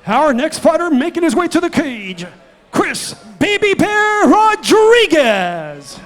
Our next fighter making his way to the cage, Chris Baby Bear Rodriguez.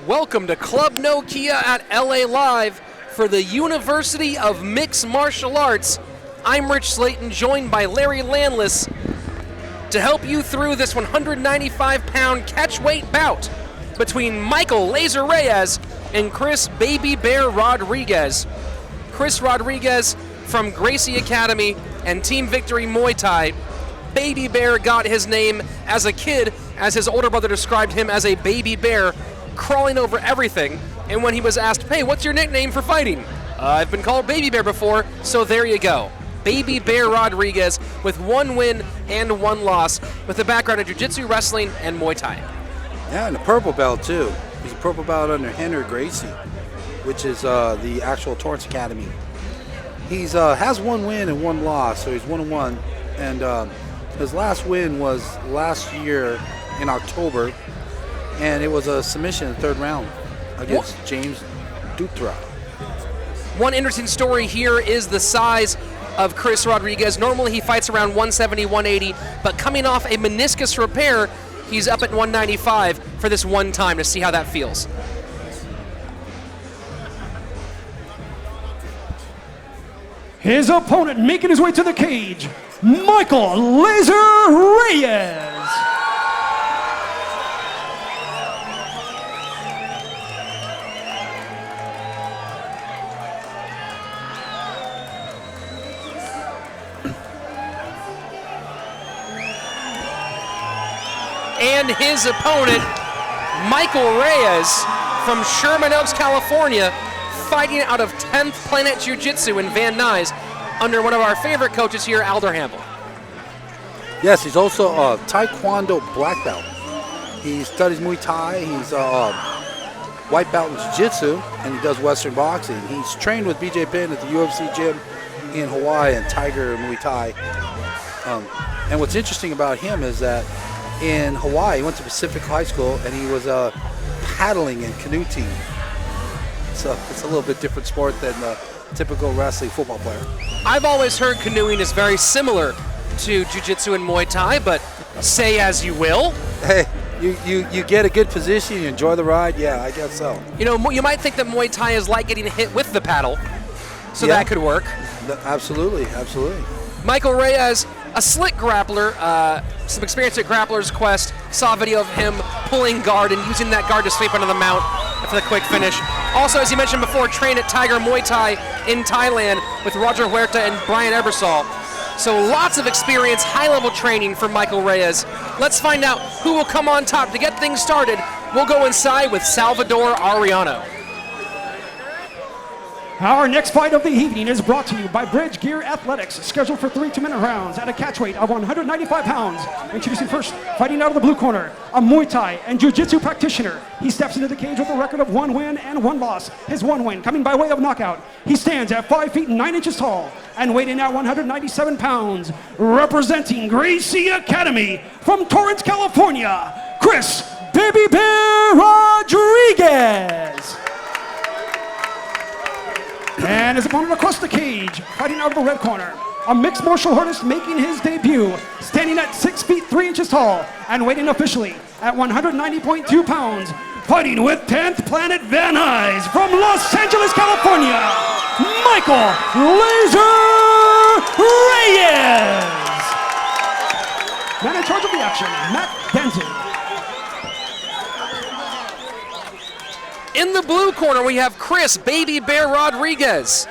Welcome to Club Nokia at LA Live for the University of Mixed Martial Arts. I'm Rich Slayton, joined by Larry Landless to help you through this 195-pound catchweight bout between Michael Lazer Reyes and Chris Baby Bear Rodriguez. Chris Rodriguez from Gracie Academy and Team Victory Muay Thai. Baby Bear got his name as a kid, as his older brother described him as a baby bear, crawling over everything. And when he was asked, hey, what's your nickname for fighting? I've been called Baby Bear before, so there you go. Baby Bear Rodriguez with 1 win and 1 loss, with a background in jiu-jitsu, wrestling, and Muay Thai. Yeah, and a purple belt too. He's a purple belt under Gracie, which is the actual Torrance Academy. He's has 1 win and 1 loss, so he's 1-1. And his last win was last year in October, and it was a submission in the 3rd round against James Dutra. One interesting story here is the size of Chris Rodriguez. Normally he fights around 170, 180, but coming off a meniscus repair, he's up at 195 for this one time to see how that feels. His opponent making his way to the cage, Michael Lazer Reyes. And his opponent, Michael Reyes from Sherman Oaks, California, fighting out of 10th Planet Jiu-Jitsu in Van Nuys under one of our favorite coaches here, Alder Hamble. Yes, he's also a Taekwondo black belt. He studies Muay Thai. He's a white belt in Jiu-Jitsu, and he does Western boxing. He's trained with BJ Penn at the UFC gym in Hawaii and Tiger Muay Thai. And what's interesting about him is that in Hawaii, he went to Pacific High School, and he was paddling and canoe team. So it's a little bit different sport than the typical wrestling football player. I've always heard canoeing is very similar to jiu-jitsu and Muay Thai, but say as you will. Hey, you get a good position, you enjoy the ride, yeah, I guess so. You know, you might think that Muay Thai is like getting hit with the paddle, so that could work. Absolutely, absolutely. Michael Reyes, a slick grappler, some experience at Grappler's Quest. Saw a video of him pulling guard and using that guard to sweep under the mount for the quick finish. Also, as you mentioned before, trained at Tiger Muay Thai in Thailand with Roger Huerta and Brian Ebersol. So lots of experience, high-level training for Michael Reyes. Let's find out who will come on top. To get things started, we'll go inside with Salvador Arellano. Our next fight of the evening is brought to you by Bridge Gear Athletics, scheduled for 3 2-minute rounds at a catchweight of 195 pounds. Introducing first, fighting out of the blue corner, a Muay Thai and Jiu-Jitsu practitioner. He steps into the cage with a record of 1 win and 1 loss. His 1 win coming by way of knockout. He stands at 5 feet 9 inches tall and weighing at 197 pounds. Representing Gracie Academy from Torrance, California, Chris Baby Bear Rodriguez. And his opponent across the cage, fighting out of the red corner, a mixed martial artist making his debut, standing at 6 feet 3 inches tall and weighing officially at 190.2 pounds, fighting with 10th Planet Van Nuys from Los Angeles, California, Michael Lazer Reyes. Man in charge of the action, Matt Denton. In the blue corner, we have Chris Baby Bear Rodriguez.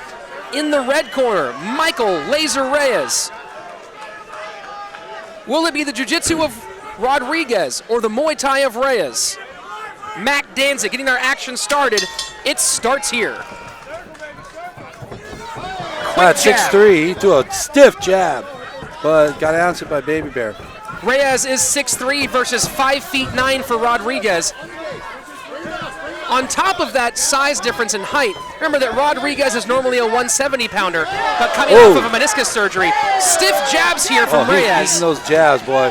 In the red corner, Michael Lazer Reyes. Will it be the jiu-jitsu of Rodriguez or the Muay Thai of Reyes? Mac Danzig getting our action started. It starts here. quick jab. 6'3", he threw a stiff jab, but got answered by Baby Bear. Reyes is 6'3" versus 5'9" for Rodriguez. On top of that size difference in height, remember that Rodriguez is normally a 170-pounder, but coming off of a meniscus surgery. Stiff jabs here from Reyes. He's eating those jabs, boy.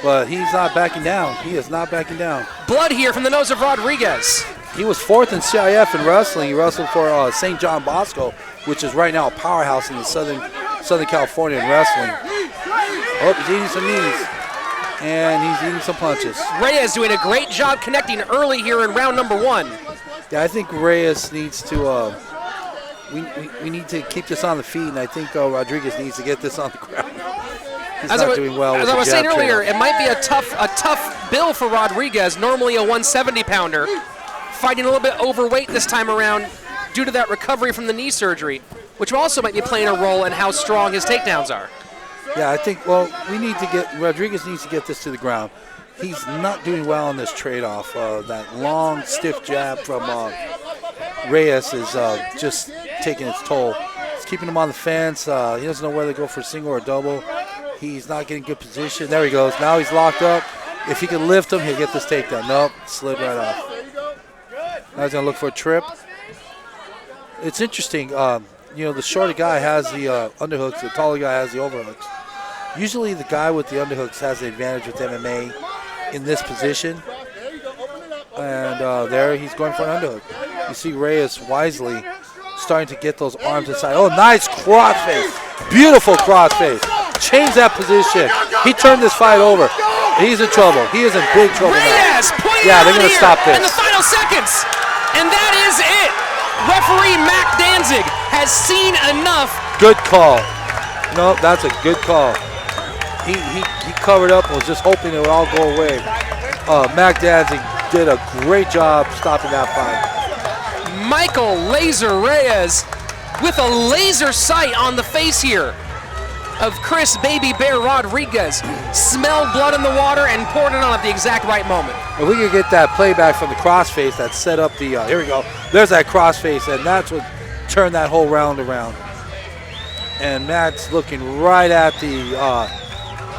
But he's not backing down. He is not backing down. Blood here from the nose of Rodriguez. He was 4th in CIF in wrestling. He wrestled for St. John Bosco, which is right now a powerhouse in the Southern California in wrestling. Oh, he's eating some knees. And he's eating some punches. Reyes doing a great job connecting early here in round number 1. Yeah, I think Reyes needs to, we need to keep this on the feet, and I think Rodriguez needs to get this on the ground. He's not doing well. As I was saying earlier, it might be a tough bill for Rodriguez, normally a 170-pounder, fighting a little bit overweight this time around due to that recovery from the knee surgery, which also might be playing a role in how strong his takedowns are. Yeah, I think, Rodriguez needs to get this to the ground. He's not doing well in this trade-off. That long, stiff jab from Reyes is just taking its toll. It's keeping him on the fence. He doesn't know whether to go for a single or a double. He's not getting good position. There he goes. Now he's locked up. If he can lift him, he'll get this takedown. Nope, slid right off. Now he's going to look for a trip. It's interesting. The shorter guy has the underhooks. The taller guy has the overhooks. Usually the guy with the underhooks has the advantage with MMA in this position. And there he's going for an underhook. You see Reyes wisely starting to get those arms inside. Oh, nice crossface. Beautiful crossface. Change that position. He turned this fight over. He's in trouble. He is in big trouble now. Yeah, they're going to stop this. In the final seconds. And that is it. Referee Mac Danzig has seen enough. Good call. No, that's a good call. He covered up and was just hoping it would all go away. Mac Danzig did a great job stopping that fight. Michael Lazer Reyes with a laser sight on the face here of Chris Baby Bear Rodriguez. Smelled blood in the water and poured it on at the exact right moment. If we could get that playback from the crossface that set up the, here we go. There's that crossface, and that's what turned that whole round around. And Matt's looking right at the,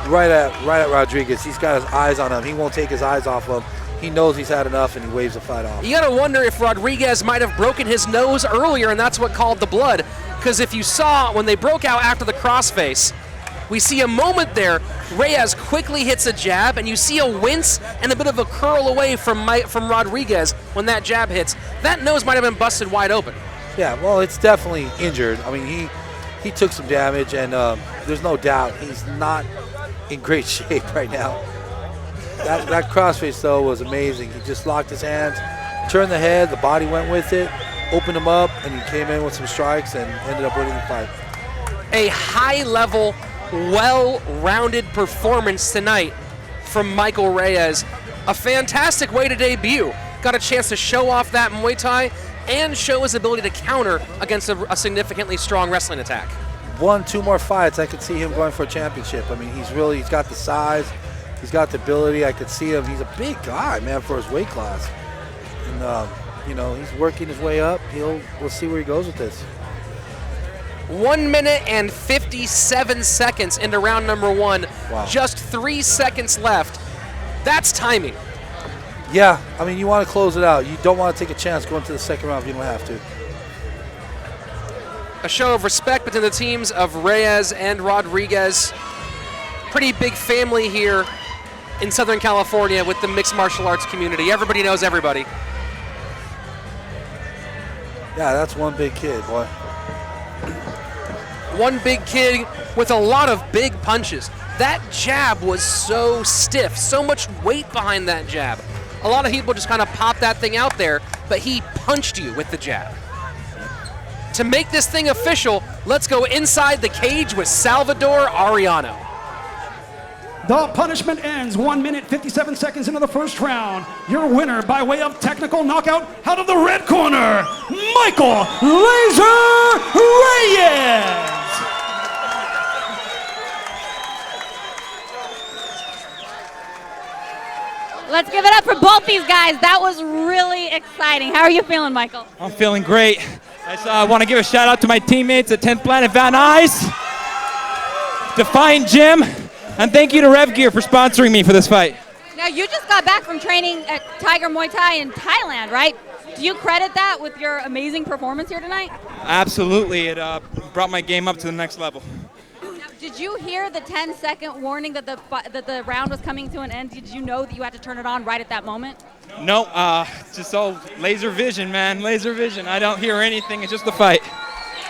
right at Rodriguez. He's got his eyes on him. He won't take his eyes off him. He knows he's had enough, and he waves the fight off. You got to wonder if Rodriguez might have broken his nose earlier, and that's what called the blood. Because if you saw when they broke out after the crossface, we see a moment there, Reyes quickly hits a jab, and you see a wince and a bit of a curl away from Rodriguez when that jab hits. That nose might have been busted wide open. Yeah, well, it's definitely injured. I mean, he took some damage, and there's no doubt he's not in great shape right now. That crossface, though, was amazing. He just locked his hands, turned the head, the body went with it, opened him up, and he came in with some strikes and ended up winning the fight. A high-level, well-rounded performance tonight from Michael Reyes. A fantastic way to debut. Got a chance to show off that Muay Thai and show his ability to counter against a significantly strong wrestling attack. 1-2 more fights, I could see him going for a championship. I mean, he's got the size, he's got the ability. I could see him. He's a big guy, man, for his weight class. And he's working his way up. We'll see where he goes with this. 1 minute and 57 seconds into round number 1. Wow. Just 3 seconds left. That's timing. Yeah, I mean, you want to close it out. You don't want to take a chance going to the second round if you don't have to. A show of respect between the teams of Reyes and Rodriguez. Pretty big family here in Southern California with the mixed martial arts community. Everybody knows everybody. Yeah, that's one big kid, boy. One big kid with a lot of big punches. That jab was so stiff, so much weight behind that jab. A lot of people just kind of pop that thing out there, but he punched you with the jab. To make this thing official, let's go inside the cage with Salvador Arellano. The punishment ends 1 minute, 57 seconds into the first round. Your winner by way of technical knockout out of the red corner, Michael Lazer Reyes. Let's give it up for both these guys. That was really exciting. How are you feeling, Michael? I'm feeling great. I want to give a shout out to my teammates at 10th Planet Van Nuys, Defiant Gym, and thank you to Rev Gear for sponsoring me for this fight. Now, you just got back from training at Tiger Muay Thai in Thailand, right? Do you credit that with your amazing performance here tonight? Absolutely. It brought my game up to the next level. Now, did you hear the 10-second warning that the round was coming to an end? Did you know that you had to turn it on right at that moment? No, just all laser vision, man. Laser vision. I don't hear anything. It's just the fight.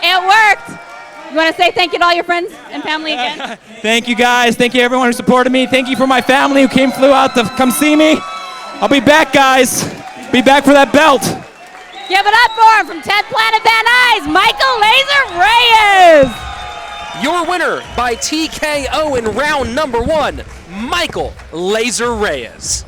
It worked. You want to say thank you to all your friends and family again? Thank you, guys. Thank you, everyone who supported me. Thank you for my family who flew out to come see me. I'll be back, guys. Be back for that belt. Give it up for him from 10th Planet Van Nuys, Michael Lazer Reyes. Your winner by TKO in round number 1, Michael Lazer Reyes.